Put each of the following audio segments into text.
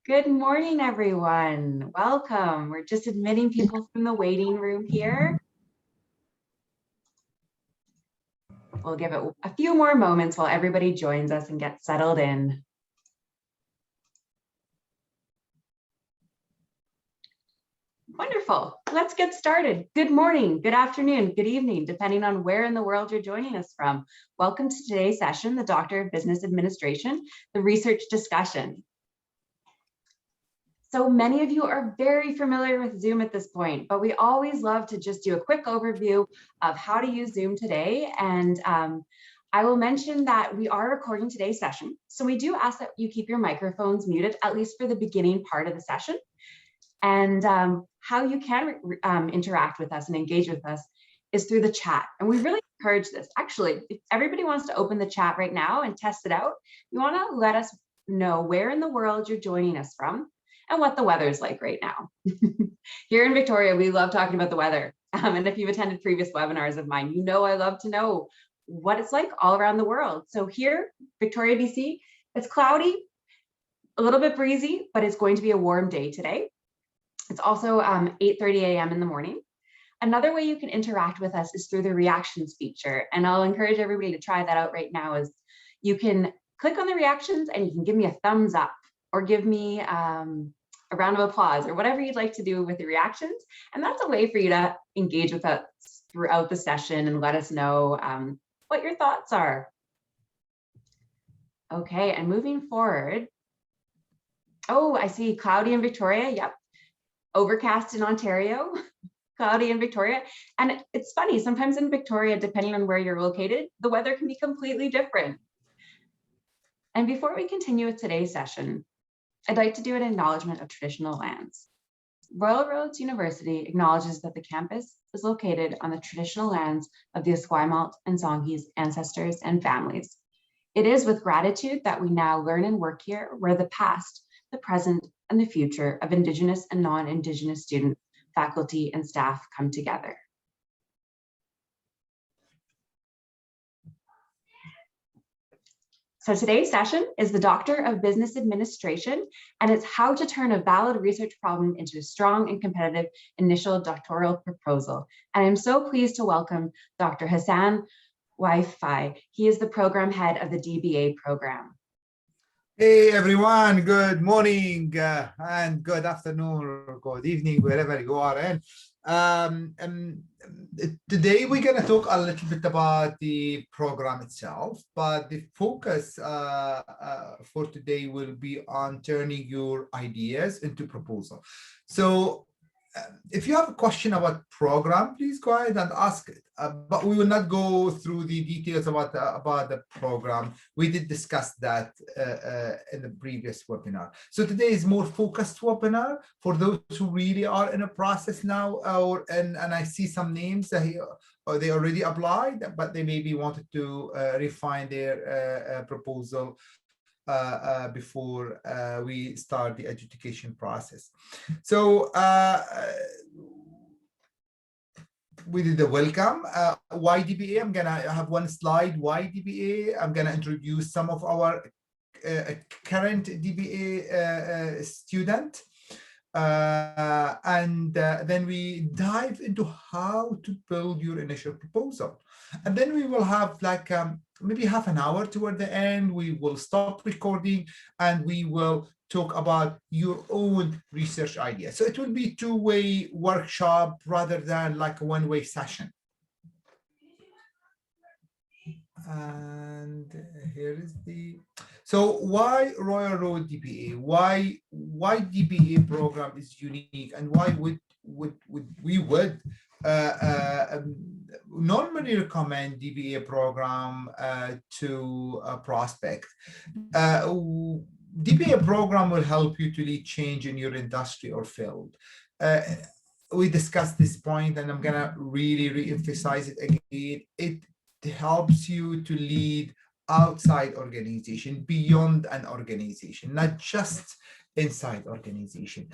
Good morning, everyone. Welcome. We're just admitting people from the waiting room here. We'll give it a few more moments while everybody joins us and gets settled in. Wonderful. Let's get started. Good morning, good afternoon, good evening, depending on where in the world you're joining us from. Welcome to today's session, the Doctor of Business Administration, the research discussion. So many of you are very familiar with Zoom at this point, but we always love to just do a quick overview of how to use Zoom today. And I will mention that we are recording today's session. So we do ask that you keep your microphones muted, at least for the beginning part of the session. And how you can interact with us and engage with us is through the chat. And we really encourage this. Actually, if everybody wants to open the chat right now and test it out, you want to let us know where in the world you're joining us from and what the weather is like right now. Here in Victoria, we love talking about the weather. And if you've attended previous webinars of mine, you know I love to know what it's like all around the world. So here, Victoria, BC, it's cloudy, a little bit breezy, but it's going to be a warm day today. It's also 8:30 a.m. in the morning. Another way you can interact with us is through the reactions feature. And I'll encourage everybody to try that out right now. Is you can click on the reactions and you can give me a thumbs up or give me a round of applause or whatever you'd like to do with the reactions. And that's a way for you to engage with us throughout the session and let us know what your thoughts are. Okay, and moving forward. Oh, I see cloudy in Victoria. Yep. Overcast in Ontario, cloudy in Victoria. And it's funny, sometimes in Victoria, depending on where you're located, the weather can be completely different. And before we continue with today's session, I'd like to do an acknowledgement of traditional lands. Royal Roads University acknowledges that the campus is located on the traditional lands of the Esquimalt and Songhees ancestors and families. It is with gratitude that we now learn and work here, where the past, the present, and the future of Indigenous and non-Indigenous students, faculty, and staff come together. So today's session is the Doctor of Business Administration, and it's how to turn a valid research problem into a strong and competitive initial doctoral proposal. And I'm so pleased to welcome Dr. Hassan Wafai. He is the program head of the Dba program. Hey everyone, good morning and good afternoon or good evening, wherever you are in. Today we're going to talk a little bit about the program itself, but the focus for today will be on turning your ideas into proposal. So if you have a question about program, please go ahead and ask it. But we will not go through the details about the program. We did discuss that in the previous webinar. So today is more focused webinar for those who really are in a process now, and I see some names that they already applied, but they maybe wanted to refine their proposal before we start the adjudication process. So we did the welcome. Why DBA? I'm gonna have one slide. Why DBA? I'm gonna introduce some of our current DBA student. And then we dive into how to build your initial proposal. And then we will have like maybe half an hour toward the end. We will stop recording and we will talk about your own research idea. So it will be a two-way workshop rather than like a one-way session. And here is the, so why Royal Road DBA? Why DBA program is unique, and why would we normally recommend DBA program to a prospect? DBA program will help you to lead change in your industry or field. We discussed this point, and I'm gonna really re-emphasize it again. It helps you to lead outside organization, beyond an organization, not just inside organization.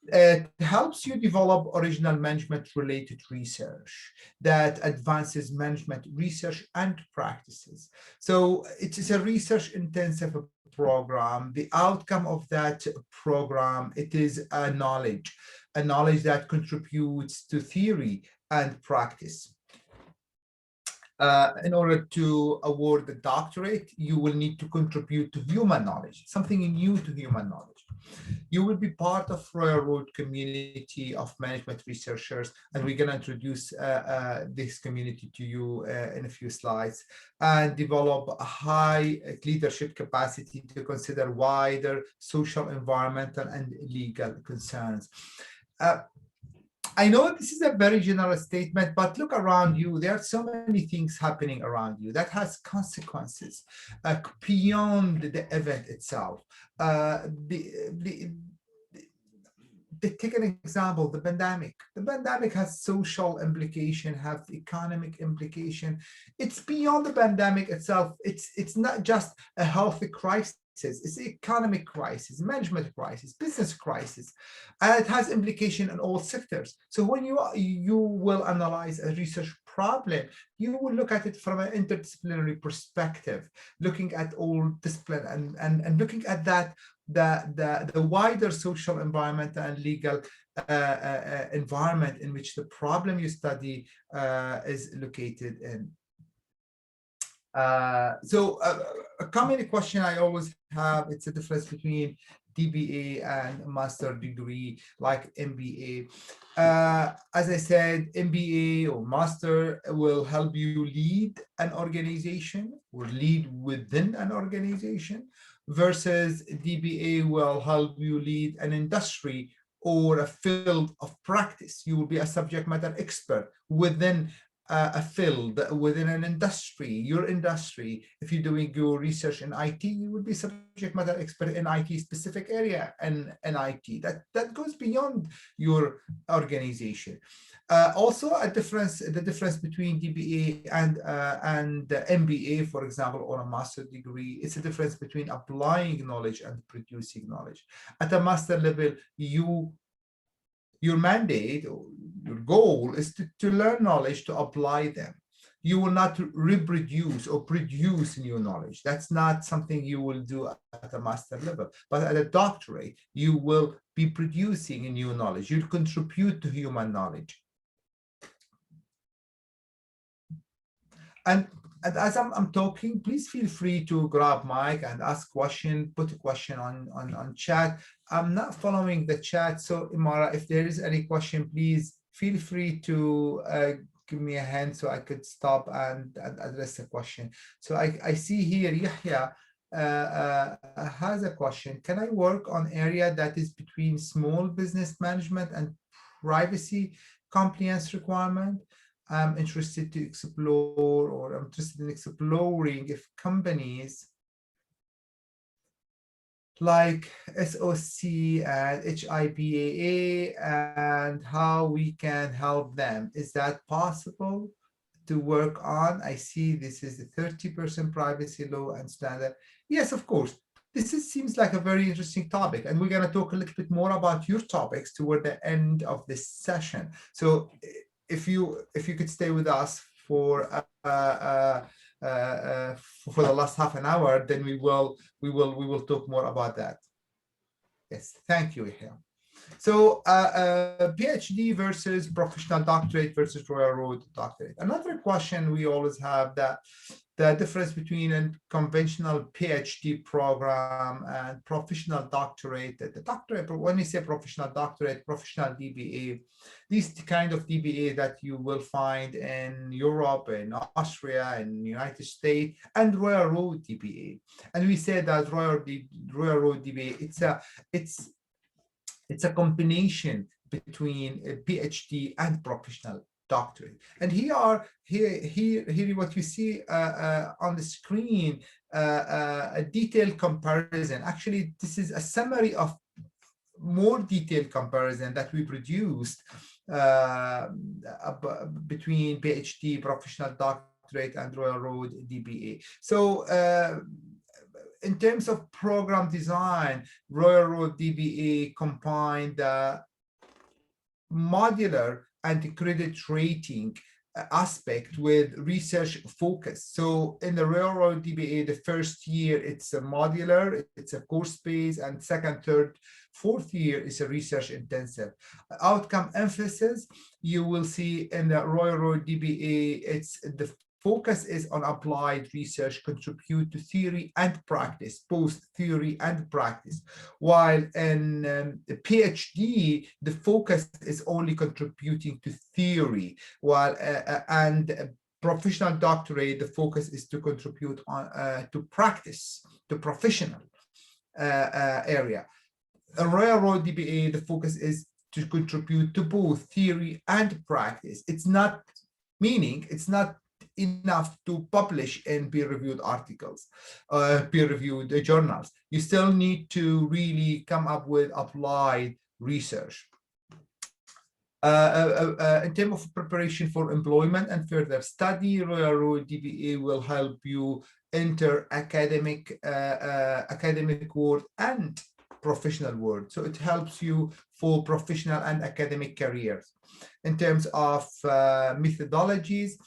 It helps you develop original management related research that advances management research and practices. So it is a research intensive program, the outcome of that program, it is a knowledge that contributes to theory and practice. In order to award the doctorate, you will need to contribute to human knowledge, something new to human knowledge. You will be part of Royal Road community of management researchers, and we're going to introduce this community to you in a few slides, and develop a high leadership capacity to consider wider social, environmental, and legal concerns. I know this is a very general statement, but look around you. There are so many things happening around you that has consequences beyond the event itself. Take an example, the pandemic. The pandemic has social implication, have economic implication. It's beyond the pandemic itself. It's not just a health crisis. It's an economic crisis, management crisis, business crisis, and it has implication in all sectors. So when you will analyze a research problem, you will look at it from an interdisciplinary perspective, looking at all discipline and looking at that the wider social, environmental, and legal environment in which the problem you study is located in. So a common question I always have, it's a difference between DBA and master degree like MBA. As I said, MBA or master will help you lead an organization or lead within an organization, versus DBA will help you lead an industry or a field of practice. You will be a subject matter expert within a field, within an industry, your industry. If you're doing your research in IT, you would be subject matter expert in IT specific area and IT. That goes beyond your organization. Also, the difference between DBA and MBA, for example, or a master degree, it's a difference between applying knowledge and producing knowledge. At a master level, your mandate or your goal is to learn knowledge, to apply them. You will not reproduce or produce new knowledge. That's not something you will do at a master level. But at a doctorate, you will be producing new knowledge. You'll contribute to human knowledge. And as I'm talking, please feel free to grab mic and ask question, put a question on chat. I'm not following the chat, so Imara, if there is any question, please feel free to give me a hand so I could stop and address the question. So I see here Yahya has a question. Can I work on area that is between small business management and privacy compliance requirement? I'm interested to explore, or I'm interested in exploring if companies like SOC and HIPAA and how we can help them. Is that possible to work on? I see this is the 30% privacy law and standard. Yes, of course. This seems like a very interesting topic, and we're going to talk a little bit more about your topics toward the end of this session. So if you could stay with us for the last half an hour, then we will talk more about that. Yes, thank you, Ihya. So PhD versus professional doctorate versus Royal Road doctorate. Another question we always have, that the difference between a conventional PhD program and professional doctorate. The doctorate, when we say professional doctorate, professional DBA, these kind of DBA that you will find in Europe, in Austria, in the United States, and Royal Road DBA. And we say that Royal Road DBA, it's a combination between a PhD and professional doctorate. And here what you see on the screen, a detailed comparison. Actually, this is a summary of more detailed comparison that we produced between PhD, professional doctorate, and Royal Road DBA. So in terms of program design, Royal Road DBA combined modular and credit rating aspect with research focus. So in the real-world DBA, the first year it's a modular, it's a course base, and second, third, fourth year is a research intensive. Outcome emphasis, you will see in the real-world DBA, it's the focus is on applied research, contribute to theory and practice, both theory and practice. While in the PhD, the focus is only contributing to theory, while and professional doctorate, the focus is to contribute on to practice, to professional area. A railroad DBA, the focus is to contribute to both theory and practice. It's not meaning, it's not enough to publish in peer-reviewed articles, peer-reviewed journals. You still need to really come up with applied research. In terms of preparation for employment and further study, Royal DBA will help you enter academic world and professional world. So it helps you for professional and academic careers. In terms of methodologies,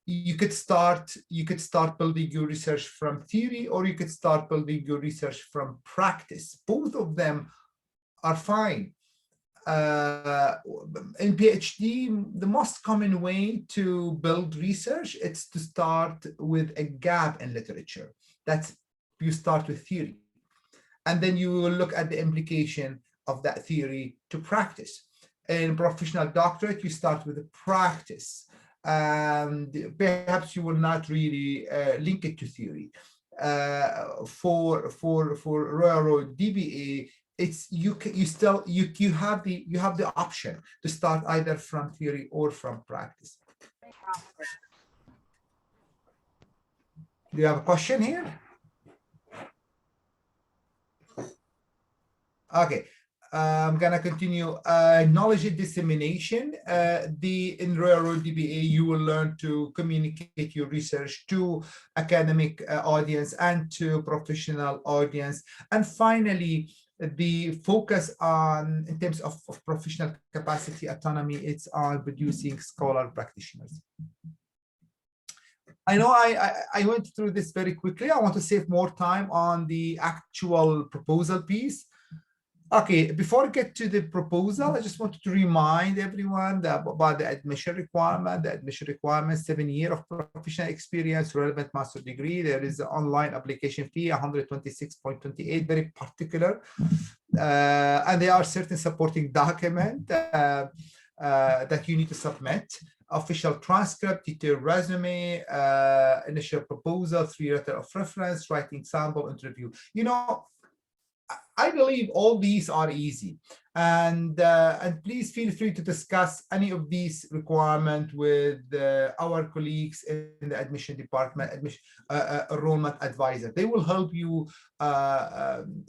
you could start building your research from theory, or you could start building your research from practice. Both of them are fine. In PhD, the most common way to build research is to start with a gap in literature. That's, you start with theory, and then you will look at the implication of that theory to practice. In professional doctorate, you start with a practice, and perhaps you will not really link it to theory. For railroad DBA, it's you have the option to start either from theory or from practice. Do you have a question here? Okay. I'm gonna continue. Knowledge dissemination. In railroad DBA, you will learn to communicate your research to academic audience and to professional audience. And finally, the focus on, in terms of professional capacity, autonomy, it's on producing scholar practitioners. I know I went through this very quickly. I want to save more time on the actual proposal piece. Okay, before I get to the proposal, I just wanted to remind everyone about the admission requirement. The admission requirement, 7 years of professional experience, relevant master degree. There is an online application fee, 126.28, very particular. And there are certain supporting documents that you need to submit. Official transcript, detailed resume, initial proposal, 3 letters of reference, writing sample, interview. You know, I believe all these are easy, and please feel free to discuss any of these requirements with our colleagues in the admission department, enrollment advisor. They will help you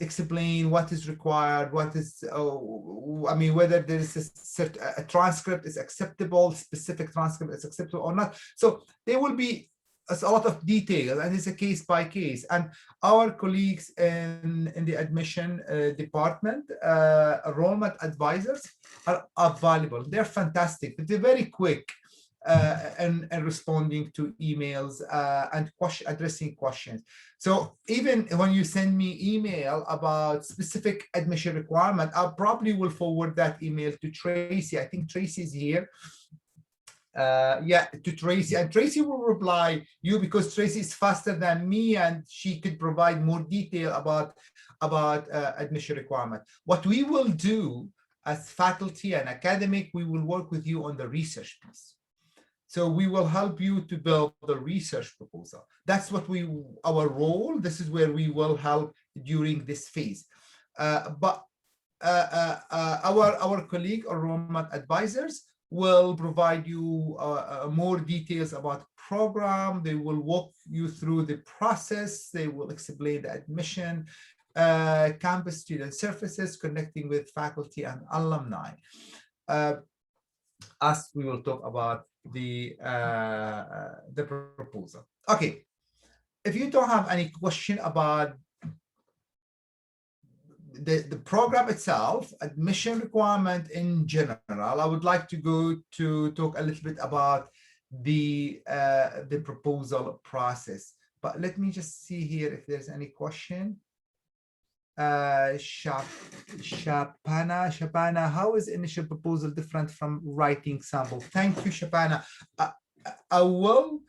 explain what is required, what is, I mean, whether there is a transcript is acceptable, specific transcript is acceptable or not. So there will be a lot of detail, and it's a case by case. And our colleagues in the admission department, enrollment advisors, are valuable. They're fantastic. They're very quick and responding to emails and addressing questions. So even when you send me email about specific admission requirement, I probably will forward that email to Tracy. I think Tracy is here. Yeah, to Tracy, and Tracy will reply you, because Tracy is faster than me and she could provide more detail about admission requirement. What we will do as faculty and academic, we will work with you on the research piece. So we will help you to build the research proposal. That's what our role. This is where we will help during this phase. But our colleague enrollment advisors will provide you more details about program. They will walk you through the process. They will explain the admission, campus student services, connecting with faculty and alumni. As we will talk about the proposal. Okay, if you don't have any question about the program itself, admission requirement in general, I would like to go to talk a little bit about the proposal process. But let me just see here if there's any question. Shabana, how is initial proposal different from writing sample? Thank you, Shabana. I will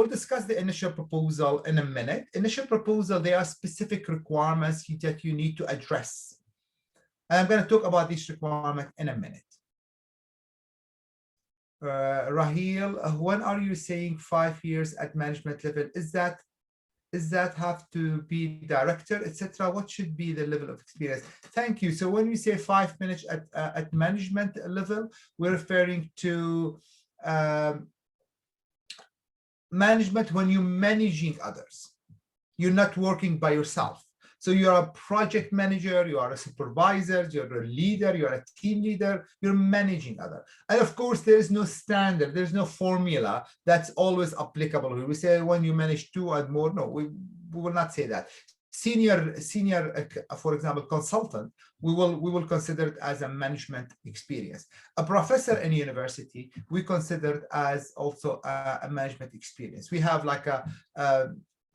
discuss the initial proposal in a minute. Initial proposal, there are specific requirements that you need to address. And I'm going to talk about these requirements in a minute. Rahil, when are you saying 5 years at management level? Is that have to be director, etc.? What should be the level of experience? Thank you. So when we say 5 minutes at management level, we're referring to management when you're managing others. You're not working by yourself. So you're a project manager, you are a supervisor, you're a leader, you're a team leader, you're managing others. And of course, there is no standard, there's no formula that's always applicable. We say when you manage 2 and more, no, we will not say that. Senior, for example, consultant, we will consider it as a management experience. A professor in university, we consider it as also a management experience. We have like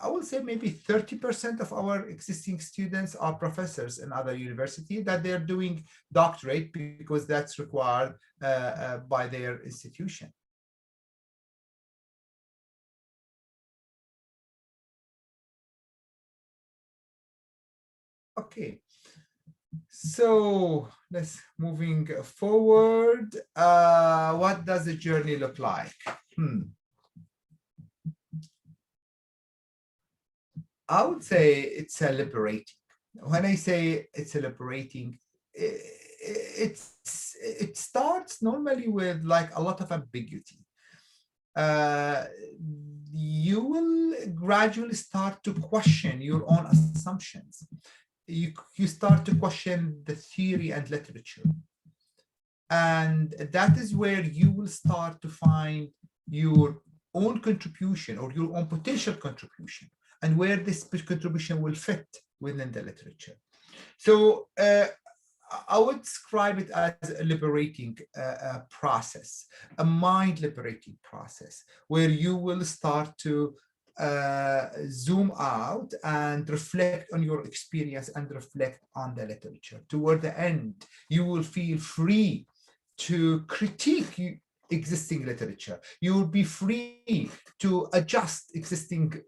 I will say maybe 30% of our existing students are professors in other universities that they're doing doctorate because that's required by their institution. Okay, so let's moving forward. What does the journey look like? I would say it's a liberating. When I say it's a liberating, it starts normally with like a lot of ambiguity. You will gradually start to question your own assumptions. You start to question the theory and literature. And that is where you will start to find your own contribution or your own potential contribution, and where this contribution will fit within the literature. So I would describe it as a liberating process, a mind liberating process, where you will start to zoom out and reflect on your experience and reflect on the literature. Toward the end, you will feel free to critique existing literature. You will be free to adjust existing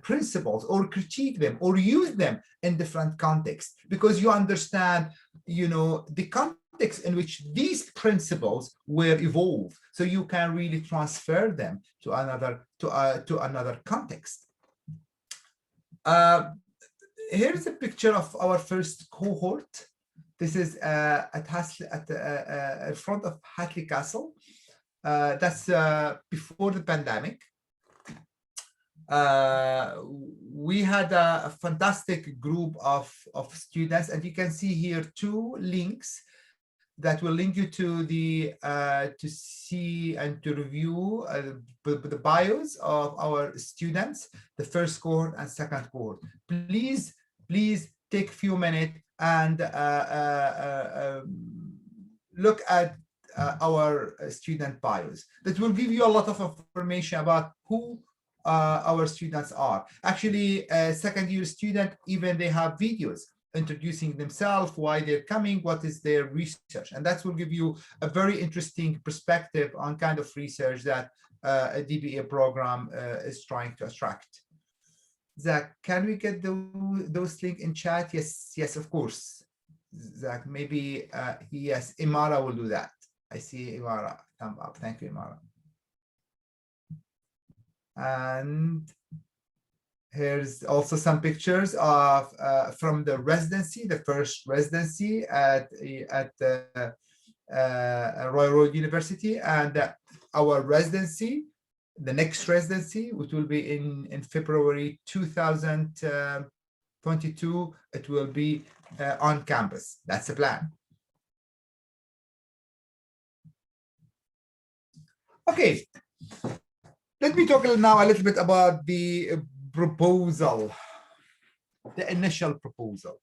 principles or critique them or use them in different contexts, because you understand, the context in which these principles were evolved, so you can really transfer them to another context. Here's a picture of our first cohort. This is at front of Hatley Castle. That's before the pandemic. We had a fantastic group of students, and you can see here 2 links that will link you to to see and to review the bios of our students, the first cohort and second cohort. Please take a few minutes and look at our student bios. That will give you a lot of information about who our students are. Actually, second-year student, even they have videos introducing themselves, why they're coming, what is their research. And that will give you a very interesting perspective on kind of research that a Dba program is trying to attract. Zach, can we get those links in chat? Yes, of course. Zach, maybe, yes, Imara will do that. I see Imara, thumb up. Thank you, Imara. And here's also some pictures of from the residency, the first residency at Royal Road University, and our residency, the next residency, which will be in February 2022. It will be on campus. That's the plan. Okay. Let me talk now a little bit about the proposal, the initial proposal.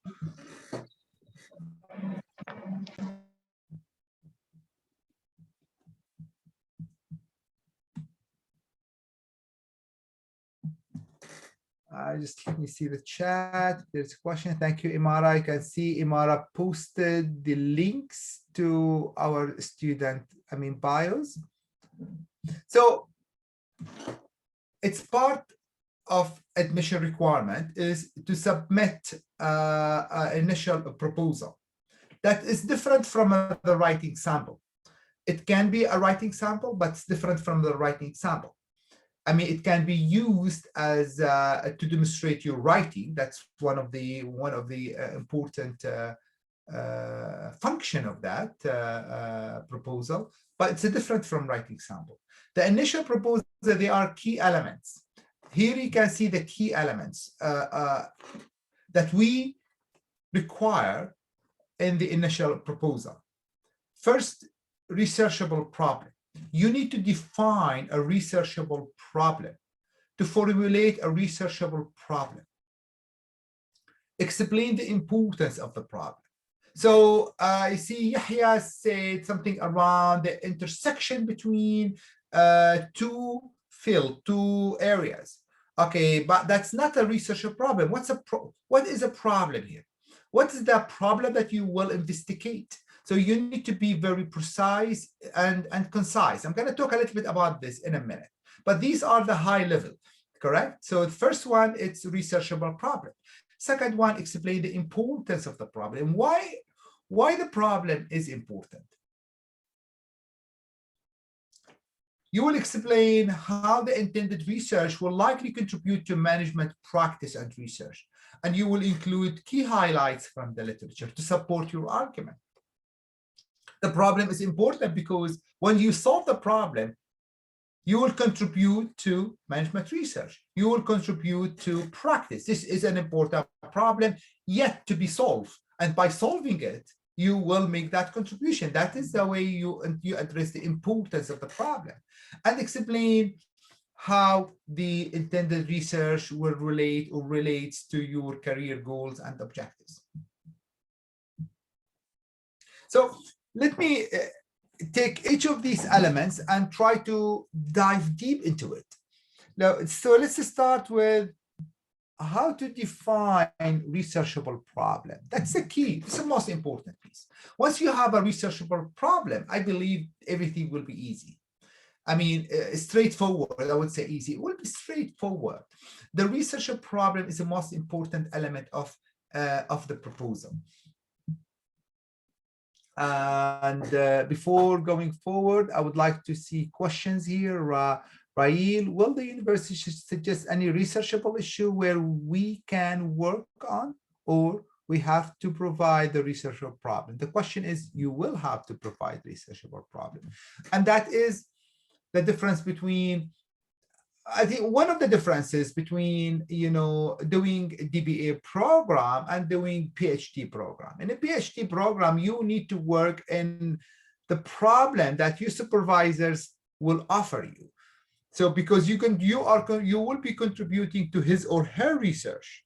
Just let me see the chat. There's a question. Thank you, Imara. I can see Imara posted the links to our student, bios. So it's part of admission requirement is to submit an initial proposal that is different from the writing sample. It can be a writing sample, but it's different from the writing sample. It can be used as to demonstrate your writing. That's one of the important function of that proposal, but it's different from writing sample. The initial proposal, they are key elements. Here you can see the key elements that we require in the initial proposal. First, researchable problem. You need to define a researchable problem. To formulate a researchable problem, explain the importance of the problem. So I see Yahya said something around the intersection between two areas. Okay, but that's not a researchable problem. What is a problem here? What is the problem that you will investigate? So you need to be very precise and concise. I'm going to talk a little bit about this in a minute, but these are the high level, correct? So the first one, it's researchable problem. Second one, explain the importance of the problem. Why the problem is important. You will explain how the intended research will likely contribute to management practice and research. And you will include key highlights from the literature to support your argument. The problem is important because when you solve the problem, you will contribute to management research. You will contribute to practice. This is an important problem yet to be solved. And by solving it, you will make that contribution. That is the way you address the importance of the problem and explain how the intended research will relate or relates to your career goals and objectives. So let me take each of these elements and try to dive deep into it. Now, so let's start with how to define researchable problem. That's the key. It's the most important piece. Once you have a researchable problem, I believe everything will be easy. Straightforward, I would say easy. It will be straightforward. The researchable problem is the most important element of the proposal. And before going forward, I would like to see questions here. Rail, will the university suggest any researchable issue where we can work on, or we have to provide the researchable problem? The question is, you will have to provide researchable problem. And that is the difference between, I think one of the differences between, doing DBA program and doing PhD program. In a PhD program, you need to work in the problem that your supervisors will offer you. So because you will be contributing to his or her research.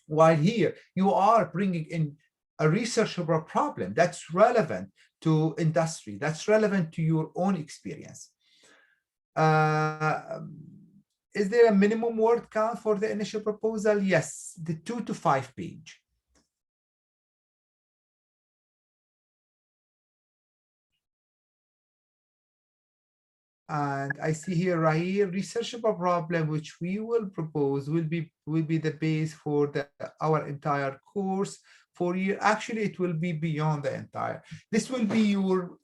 While here, you are bringing in a researchable problem that's relevant to industry, that's relevant to your own experience. Is there a minimum word count for the initial proposal? Yes, the 2 to 5 page. And I see here, Rahir, researchable problem, which we will propose, will be the base for our entire course. 4 years. Actually, it will be beyond the entire. This will be your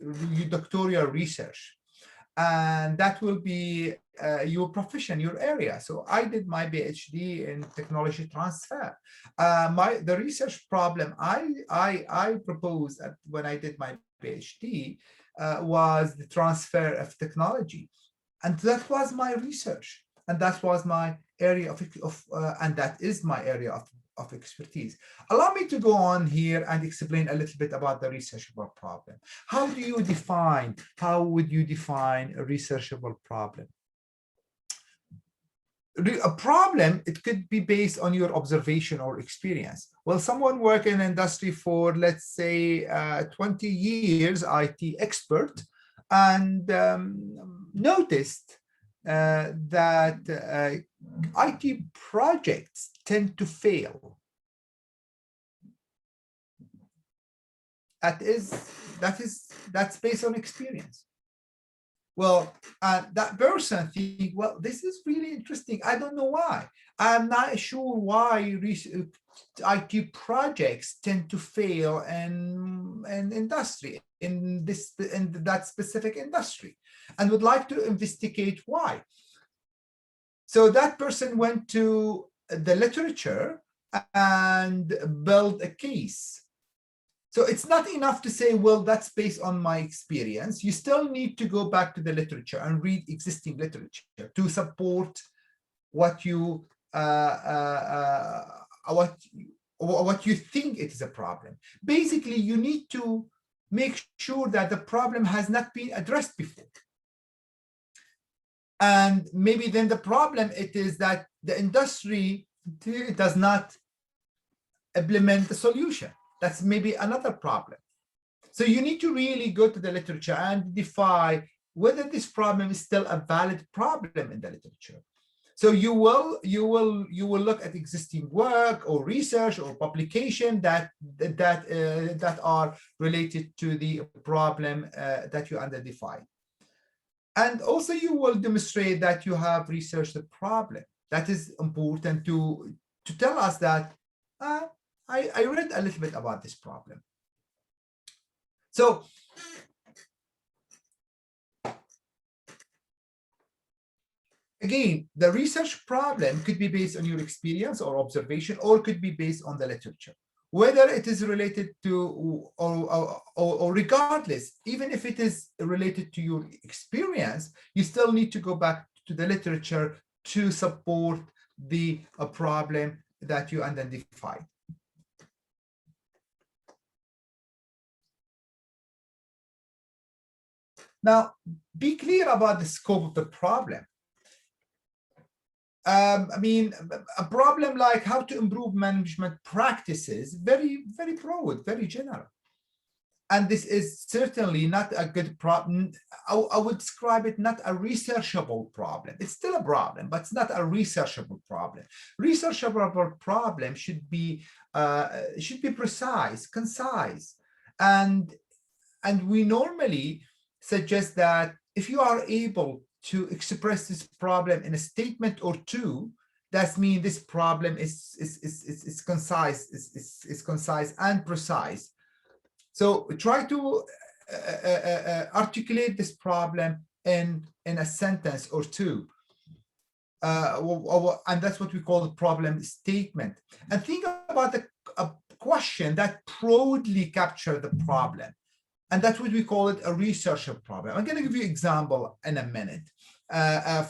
doctoral research. And that will be your profession, your area. So I did my PhD in technology transfer. The research problem I proposed when I did my PhD was the transfer of technology, and that was my research, and that was my area and that is my area of expertise. Allow me to go on here and explain a little bit about the researchable problem. How would you define a researchable problem? A problem, it could be based on your observation or experience. Well, someone working in industry for, let's say, 20 years, IT expert, and noticed that IT projects tend to fail. That's based on experience. Well, that person think, well, this is really interesting. I don't know why. I'm not sure why IT projects tend to fail in industry, in that specific industry, and would like to investigate why. So that person went to the literature and built a case. So it's not enough to say, well, that's based on my experience. You still need to go back to the literature and read existing literature to support what you think it is a problem. Basically, you need to make sure that the problem has not been addressed before. And maybe then the problem it is that the industry does not implement the solution. That's maybe another problem. So you need to really go to the literature and identify whether this problem is still a valid problem in the literature. So you will look at existing work or research or publication that are related to the problem that you identify. And also you will demonstrate that you have researched the problem. That is important to tell us that I read a little bit about this problem. So again, the research problem could be based on your experience or observation, or could be based on the literature. Whether it is related to, or regardless, even if it is related to your experience, you still need to go back to the literature to support the problem that you identified. Now, be clear about the scope of the problem. I mean, a problem like how to improve management practices, very, very broad, very general. And this is certainly not a good problem. I would describe it not a researchable problem. It's still a problem, but it's not a researchable problem. Researchable problem should be precise, concise, and we normally suggest that if you are able to express this problem in a statement or two, that means this problem is concise, is concise and precise. So try to articulate this problem in a sentence or two. And that's what we call the problem statement. And think about a question that broadly captures the problem. And that's what we call it a researchable problem. I'm going to give you an example in a minute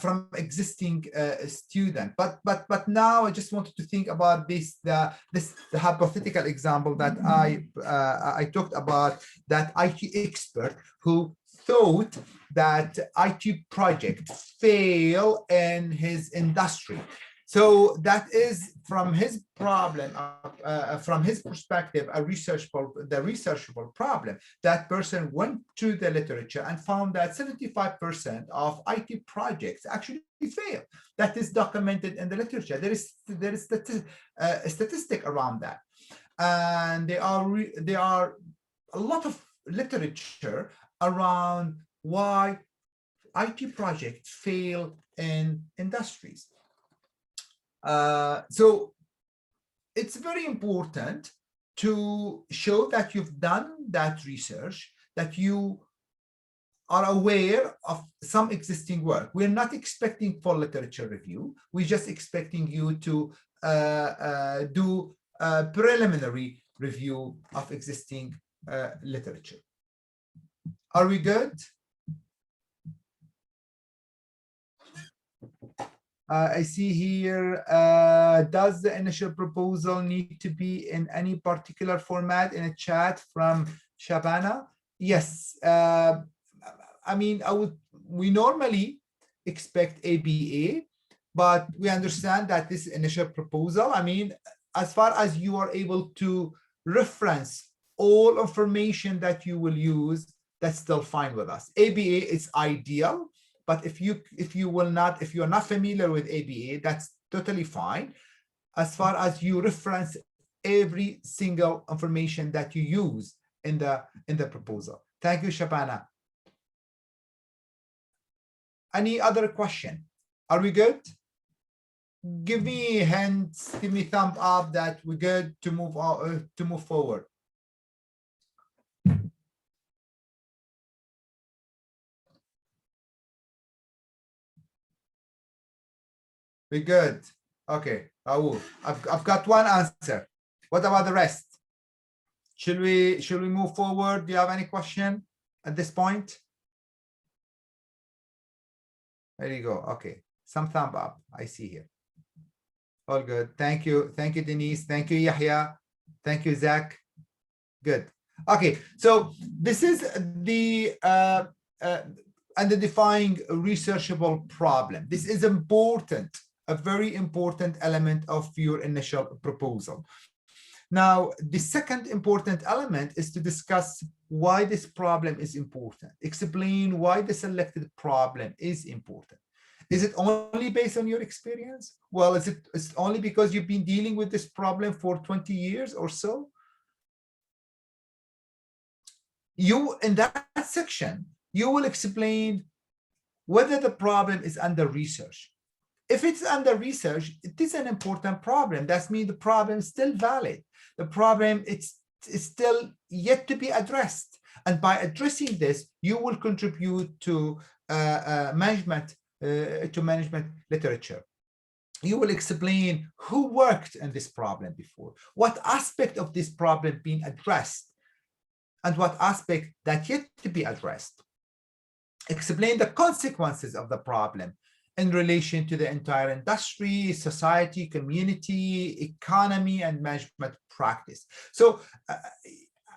from existing student. But now I just wanted to think about the hypothetical example that I talked about, that IT expert who thought that IT projects fail in his industry. So that is from his problem, from his perspective, the researchable problem. That person went to the literature and found that 75% of IT projects actually fail. That is documented in the literature. There is a statistic around that, and there are a lot of literature around why IT projects fail in industries. So it's very important to show that you've done that research, that you are aware of some existing work. We're not expecting full literature review. We're just expecting you to do a preliminary review of existing literature. Are we good? I see here, does the initial proposal need to be in any particular format? In a chat from Shabana? Yes. I mean, we normally expect ABA, but we understand that this initial proposal, I mean, as far as you are able to reference all information that you will use, that's still fine with us. ABA is ideal, but if you're not familiar with ABA, that's totally fine, as far as you reference every single information that you use in the proposal. Thank you, Shabana. Any other question? Are we good? Give me hands, give me thumb up that we're good to move forward. We're good. Okay, Raul, I've got one answer. What about the rest? Should we move forward? Do you have any question at this point? There you go. Okay, some thumb up. I see here. All good. Thank you. Thank you, Denise. Thank you, Yahya. Thank you, Zach. Good. Okay, so this is the identifying a researchable problem. This is important, a very important element of your initial proposal. Now, the second important element is to discuss why this problem is important. Explain why the selected problem is important. Is it only based on your experience? Well, is it only because you've been dealing with this problem for 20 years or so? In that section, you will explain whether the problem is under research. If it's under research, it is an important problem. That means the problem is still valid. The problem is still yet to be addressed. And by addressing this, you will contribute to management literature. You will explain who worked on this problem before, what aspect of this problem being addressed, and what aspect that yet to be addressed. Explain the consequences of the problem in relation to the entire industry, society, community, economy, and management practice. So,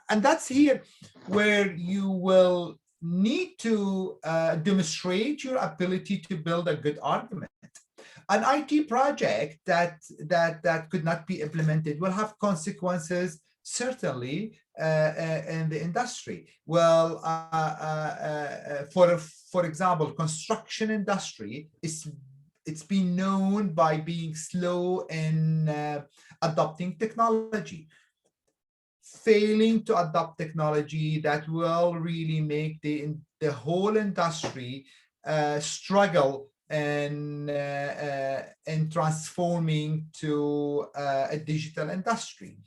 and that's here where you will need to demonstrate your ability to build a good argument. An IT project that could not be implemented will have consequences, certainly, in the industry. Well, for example, construction industry it's been known by being slow in adopting technology. Failing to adopt technology that will really make the whole industry struggle in transforming to a digital industry,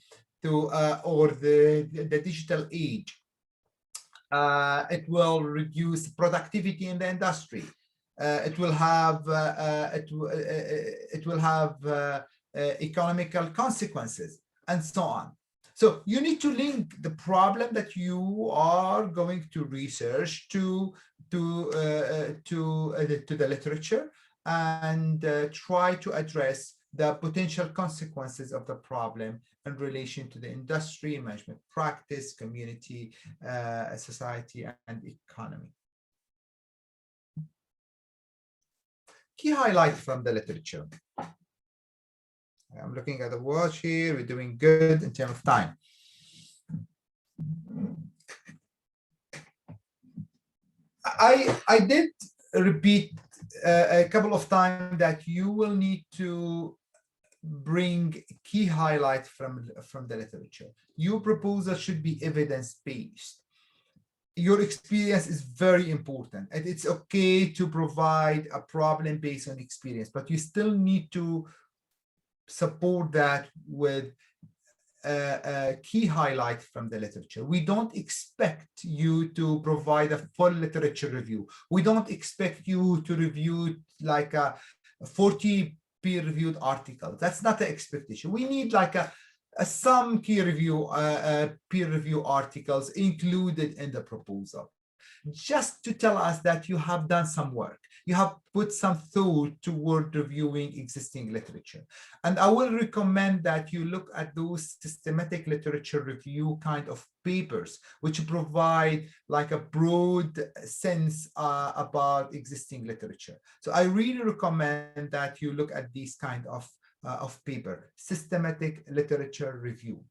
or the digital age. It will reduce productivity in the industry. It will have economical consequences, and so on. So you need to link the problem that you are going to research to the literature, and try to address the potential consequences of the problem in relation to the industry, management practice, community, society, and economy. Key highlights from the literature. I'm looking at the watch here. We're doing good in terms of time. I did repeat a couple of times that you will need to bring key highlights from the literature. Your proposal should be evidence-based. Your experience is very important, and it's okay to provide a problem based on experience, but you still need to support that with a key highlight from the literature. We don't expect you to provide a full literature review. We don't expect you to review like a 40 peer-reviewed articles. That's not the expectation. We need like some peer review articles included in the proposal, just to tell us that you have done some work. You have put some thought toward reviewing existing literature. And I will recommend that you look at those systematic literature review kind of papers, which provide like a broad sense about existing literature. So I really recommend that you look at these kind of paper, systematic literature review.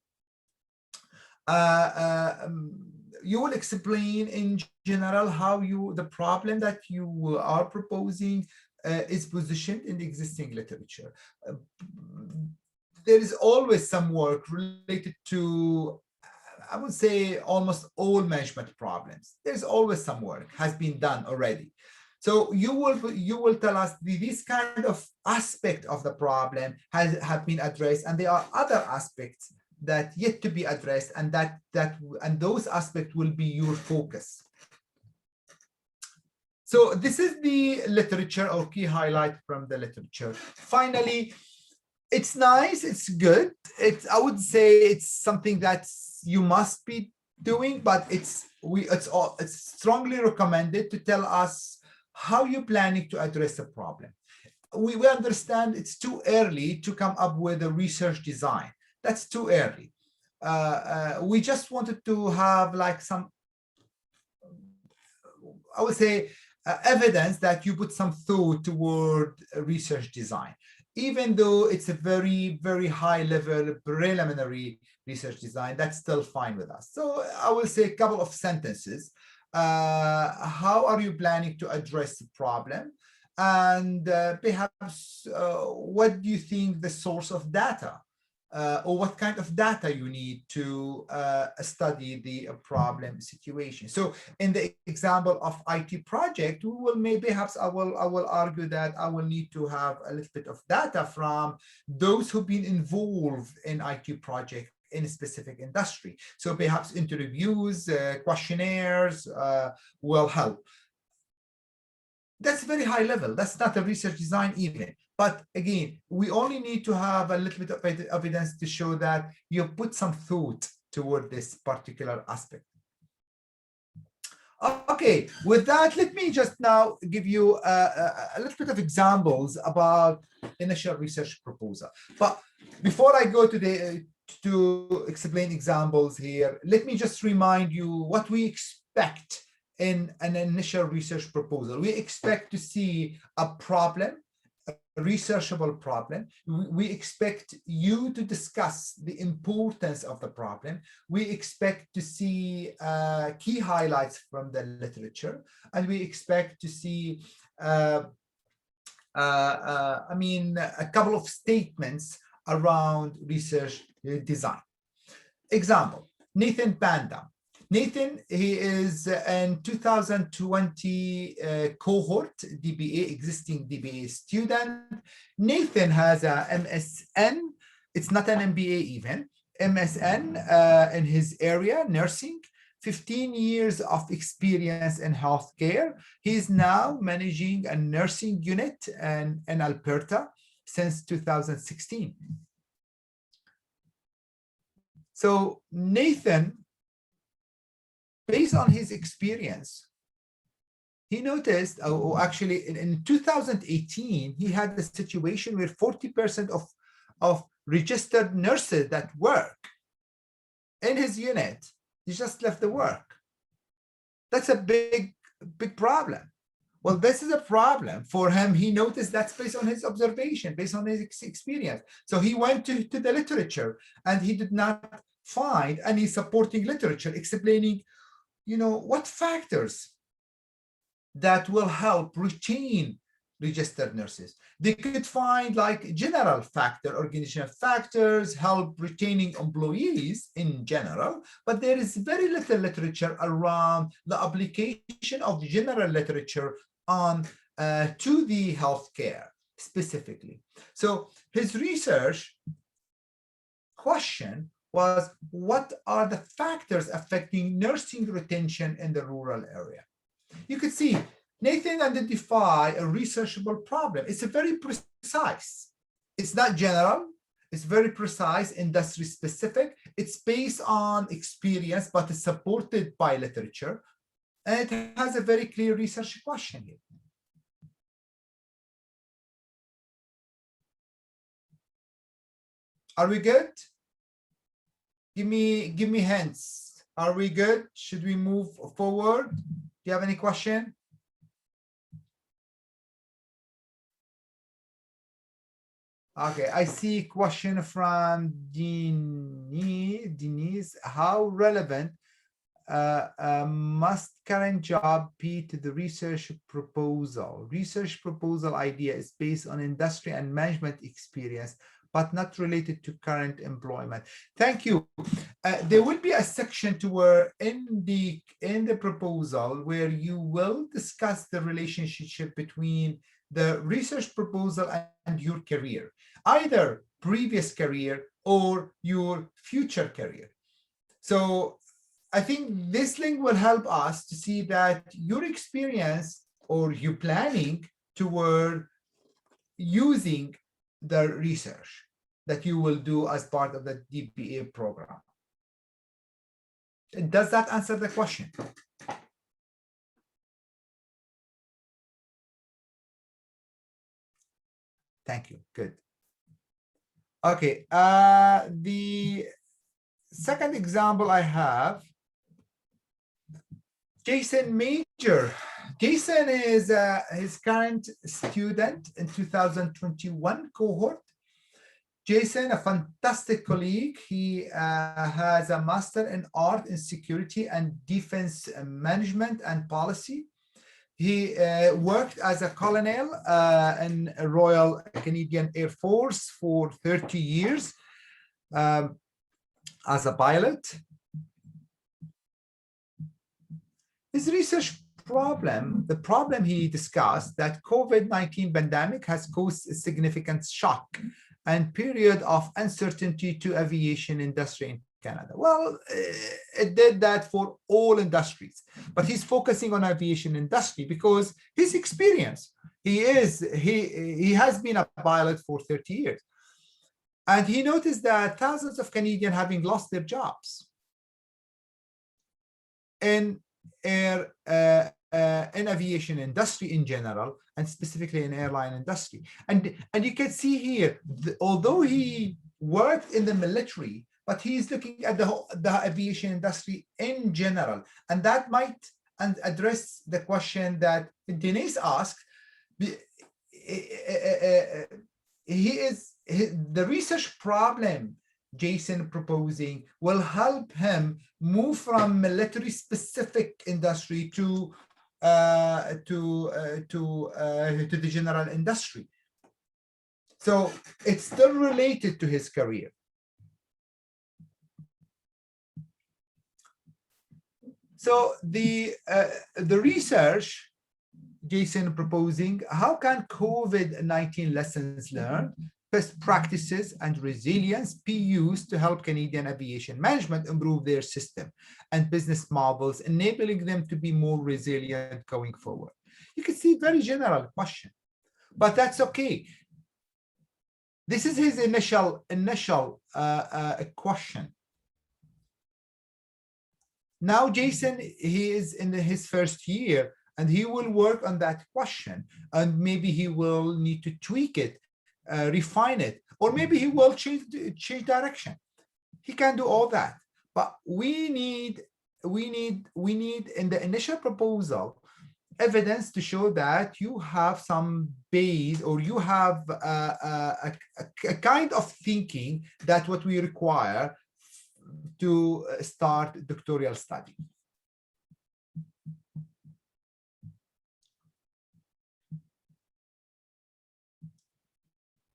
you will explain in general how the problem that you are proposing is positioned in the existing literature. There is always some work related to, I would say, almost all management problems. There's always some work has been done already. So you will tell us this kind of aspect of the problem have been addressed, and there are other aspects that yet to be addressed, and and those aspects will be your focus. So this is the literature or key highlight from the literature. Finally, it's nice, it's good. I would say it's something that you must be doing, but it's strongly recommended to tell us how you're planning to address the problem. We understand it's too early to come up with a research design. That's too early. We just wanted to have like some, I would say, evidence that you put some thought toward research design, even though it's a very, very high level preliminary research design. That's still fine with us. So I will say a couple of sentences. How are you planning to address the problem? And perhaps what do you think the source of data or what kind of data you need to study the problem situation. So in the example of IT project, we will perhaps I will argue that I will need to have a little bit of data from those who've been involved in IT project in a specific industry. So perhaps interviews, questionnaires will help. That's very high level. That's not a research design even. But again, we only need to have a little bit of evidence to show that you put some thought toward this particular aspect. Okay, with that, let me just now give you a little bit of examples about initial research proposal. But before I go to explain examples here, let me just remind you what we expect in an initial research proposal. We expect to see a problem, a researchable problem. We expect you to discuss the importance of the problem. We expect to see key highlights from the literature, and we expect to see, I mean, a couple of statements around research design. Example, Nathan Panda. Nathan, he is in 2020 cohort DBA, existing DBA student. Nathan has a MSN. It's not an MBA even. MSN in his area, nursing. 15 years of experience in healthcare. He is now managing a nursing unit in Alberta since 2016. So Nathan, based on his experience, he noticed, or actually in 2018, he had the situation where 40% of registered nurses that work in his unit, he just left the work. That's a big problem. Well, this is a problem for him. He noticed that's based on his observation, based on his experience. So he went to the literature and he did not find any supporting literature explaining, you know, what factors that will help retain registered nurses. They could find like general factor, organizational factors, help retaining employees in general, but there is very little literature around the application of general literature on to the healthcare specifically. So his research question was, what are the factors affecting nursing retention in the rural area? You could see Nathan identified a researchable problem. It's a very precise. It's not general. It's very precise, industry specific. It's based on experience, but it's supported by literature. And it has a very clear research question here. Are we good? Give me hints. Are we good? Should we move forward? Do you have any question? Okay, I see a question from Denise. How relevant must current job be to the research proposal? Research proposal idea is based on industry and management experience, but not related to current employment. Thank you. There will be a section to where in the proposal where you will discuss the relationship between the research proposal and your career, either previous career or your future career. So I think this link will help us to see that your experience or you planning toward using the research that you will do as part of the DBA program. Does that answer the question? Thank you. Good. Okay. The second example I have, Jason Major. Jason is his current student in 2021 cohort. Jason, a fantastic colleague. He has a master in art in security and defense management and policy. He worked as a colonel in Royal Canadian Air Force for 30 years as a pilot. His research problem, the problem he discussed, that COVID-19 pandemic has caused a significant shock and period of uncertainty to aviation industry in Canada. Well, it did that for all industries, but he's focusing on aviation industry because his experience, he has been a pilot for 30 years. And he noticed that thousands of Canadians having lost their jobs in aviation industry in general, and specifically in airline industry. And you can see here, although he worked in the military, but he's looking at the aviation industry in general. And that might address the question that Denise asked. The research problem Jason proposing will help him move from military specific industry to the general industry. So it's still related to his career. So the research Jason proposing, how can COVID-19 lessons learned, best practices and resilience be used to help Canadian aviation management improve their system and business models, enabling them to be more resilient going forward? You can see very general question, but that's okay. This is his initial question. Now, Jason, he is in his first year, and he will work on that question, and maybe he will need to tweak it, refine it, or maybe he will change direction. He can do all that, but we need in the initial proposal evidence to show that you have some base, or you have a kind of thinking that what we require to start doctoral study.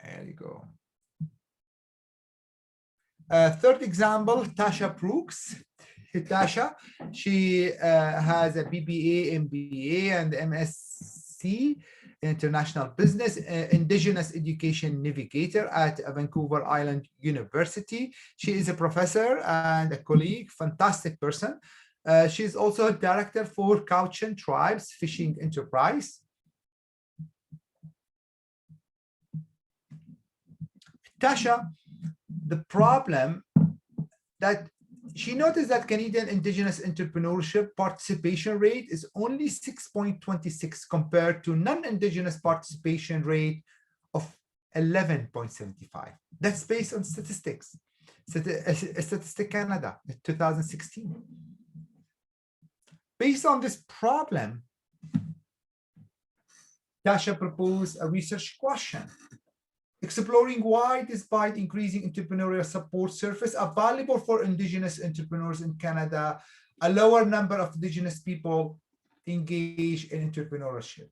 There you go. Third example, Tasha Brooks. Tasha, she has a BBA, MBA, and MSc in International Business, Indigenous Education Navigator at Vancouver Island University. She is a professor and a colleague, fantastic person. She is also a director for Cowichan Tribes Fishing Enterprise. Tasha, the problem that she noticed that Canadian Indigenous entrepreneurship participation rate is only 6.26 compared to non-Indigenous participation rate of 11.75. That's based on statistics. Statistic Canada, 2016. Based on this problem, Tasha proposed a research question. Exploring why, despite increasing entrepreneurial support surface available for indigenous entrepreneurs in Canada, a lower number of indigenous people engage in entrepreneurship.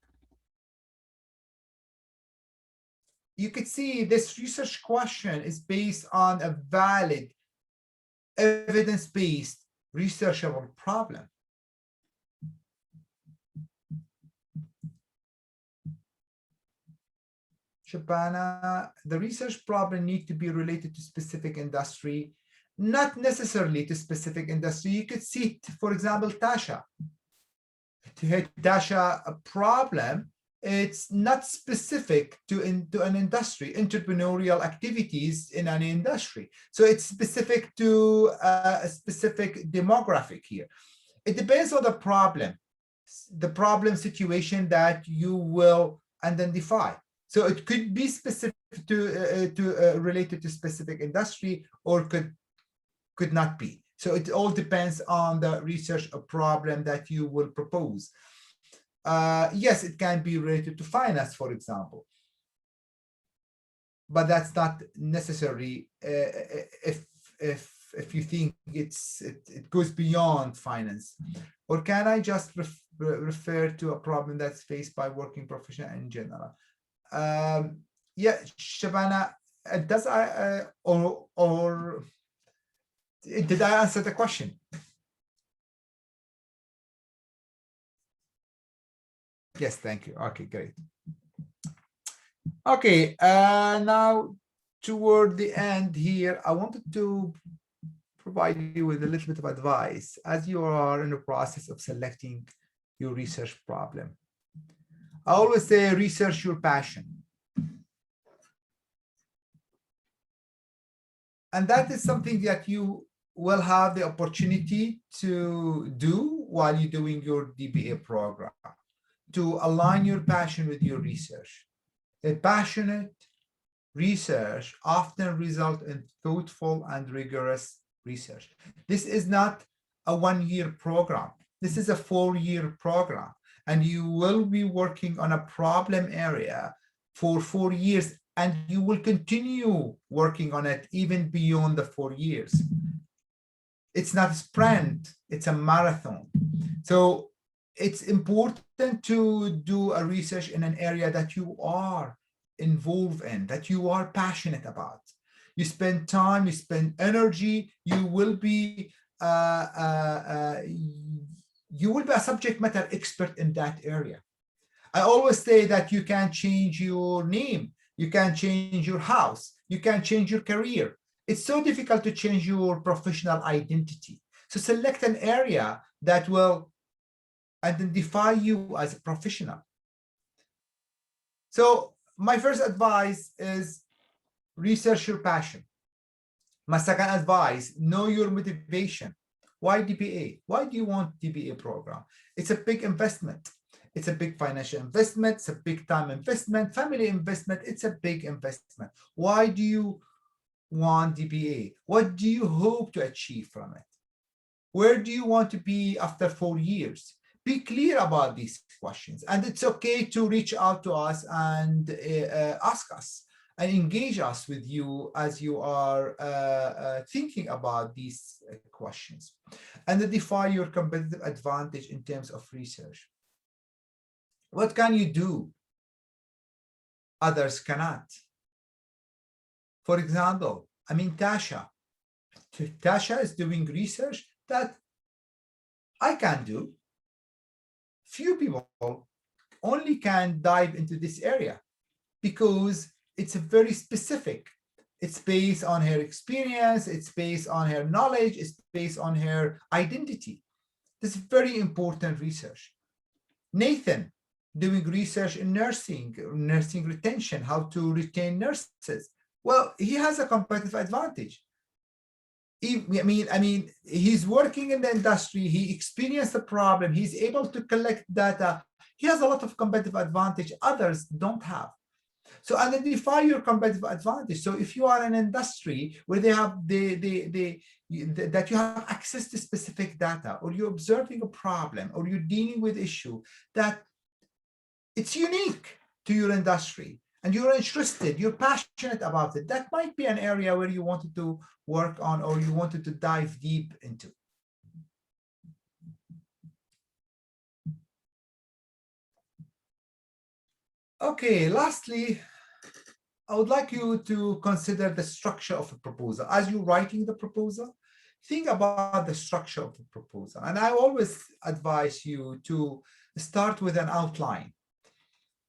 You could see this research question is based on a valid, evidence-based, researchable problem. Shabana, the research problem need to be related to specific industry, not necessarily to specific industry. You could see, for example, Tasha. Tasha, a problem, it's not specific to an industry, entrepreneurial activities in an industry. So it's specific to a specific demographic here. It depends on the problem situation that you will identify. So it could be specific to related to specific industry, or could not be. So it all depends on the research problem that you will propose. Yes, it can be related to finance, for example, but that's not necessary if you think it goes beyond finance. Or can I just refer to a problem that's faced by working professionals in general? Yeah, Shabana, does or did I answer the question? Yes, thank you. Okay, great. Okay, now toward the end here, I wanted to provide you with a little bit of advice as you are in the process of selecting your research problem. I always say research your passion. And that is something that you will have the opportunity to do while you're doing your DBA program, to align your passion with your research. A passionate research often results in thoughtful and rigorous research. This is not a one-year program. This is a 4-year program, and you will be working on a problem area for 4 years, and you will continue working on it even beyond the 4 years. It's not a sprint, it's a marathon. So it's important to do a research in an area that you are involved in, that you are passionate about. You spend time, you spend energy, you will be a subject matter expert in that area. I always say that you can change your name, you can change your house, you can change your career. It's so difficult to change your professional identity. So select an area that will identify you as a professional. So my first advice is research your passion. My second advice, know your motivation. Why DBA? Why do you want DBA program? It's a big investment. It's a big financial investment. It's a big time investment, family investment. It's a big investment. Why do you want DBA? What do you hope to achieve from it? Where do you want to be after 4 years? Be clear about these questions. And it's okay to reach out to us and ask us and engage us with you as you are thinking about these questions. And identify your competitive advantage in terms of research. What can you do others cannot? For example, I mean, Tasha is doing research that I can do. Few people only can dive into this area because it's a very specific. It's based on her experience, it's based on her knowledge, it's based on her identity. This is very important research. Nathan, doing research in nursing retention, how to retain nurses. Well, he has a competitive advantage. I mean, he's working in the industry, he experienced the problem, he's able to collect data. He has a lot of competitive advantage others don't have. So identify your competitive advantage. So if you are in an industry where they have that you have access to specific data, or you're observing a problem, or you're dealing with issue that it's unique to your industry, and you're interested, you're passionate about it, that might be an area where you wanted to work on or you wanted to dive deep into. Okay, lastly, I would like you to consider the structure of a proposal. As you're writing the proposal, think about the structure of the proposal. And I always advise you to start with an outline.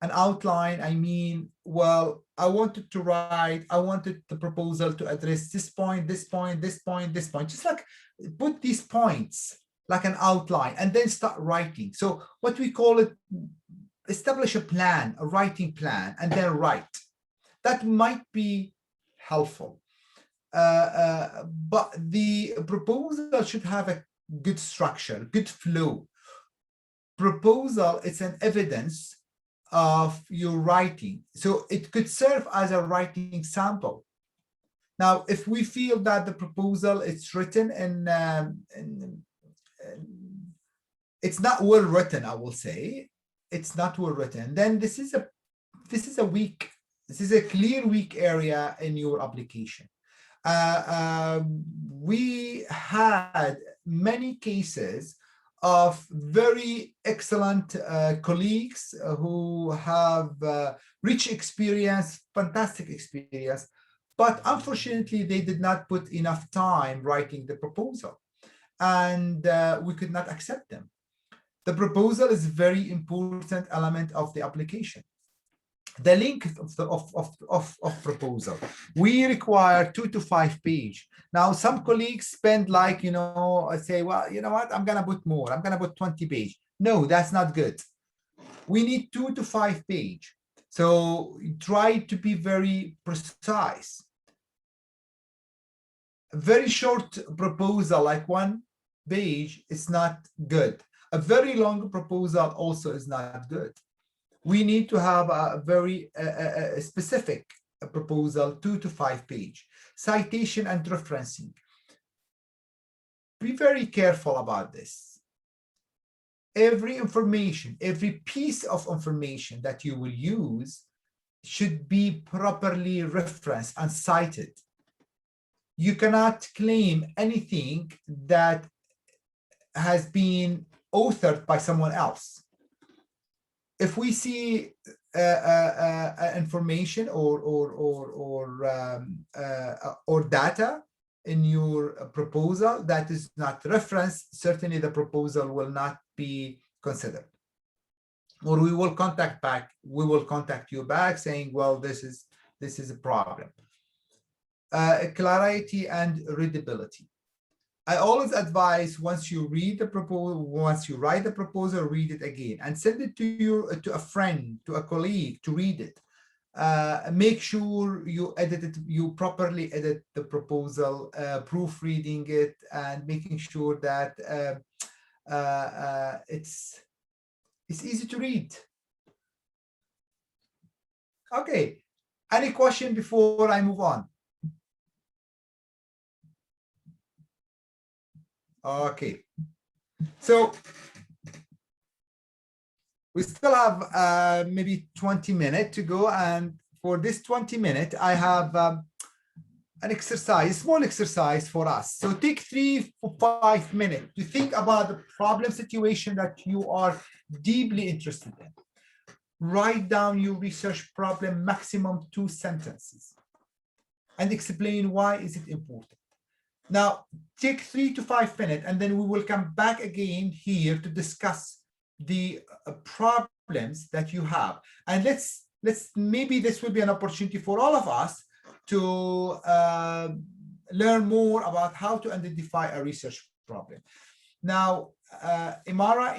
An outline, I mean, well, I wanted the proposal to address this point, this point, this point, this point. Just like put these points like an outline and then start writing. So what we call it, establish a plan, a writing plan, and then write. That might be helpful. But the proposal should have a good structure, good flow. Proposal, it's an evidence of your writing. So it could serve as a writing sample. Now, if we feel that the proposal is written in it's not well written, I will say, it's not well written, then this is a clear weak area in your application. We had many cases of very excellent colleagues who have rich experience, fantastic experience, but unfortunately they did not put enough time writing the proposal, and we could not accept them. The proposal is a very important element of the application. The length of proposal, we require 2 to 5 pages. Now, some colleagues spend like, say, well, you know what, I'm going to put more. I'm going to put 20 pages. No, that's not good. We need 2 to 5 pages. So try to be very precise. A very short proposal, like 1 page, is not good. A very long proposal also is not good. We need to have a very specific proposal, 2 to 5 pages. Citation and referencing. Be very careful about this. Every information, every piece of information that you will use should be properly referenced and cited. You cannot claim anything that has been authored by someone else. If we see information or data in your proposal that is not referenced, certainly the proposal will not be considered. Or we will contact you back saying, well, this is a problem. Clarity and readability. I always advise, once you read the proposal, once you write the proposal, read it again and send it to a friend, to a colleague to read it. Make sure you properly edit the proposal, proofreading it, and making sure that it's easy to read. Okay, any question before I move on? Okay, so we still have maybe 20 minutes to go, and for this 20 minutes, I have an exercise, a small exercise for us. So take 3 to 5 minutes to think about the problem situation that you are deeply interested in. Write down your research problem, maximum 2 sentences, and explain why is it important. Now, take 3 to 5 minutes, and then we will come back again here to discuss the problems that you have. And let's maybe this will be an opportunity for all of us to learn more about how to identify a research problem. Now, Imara,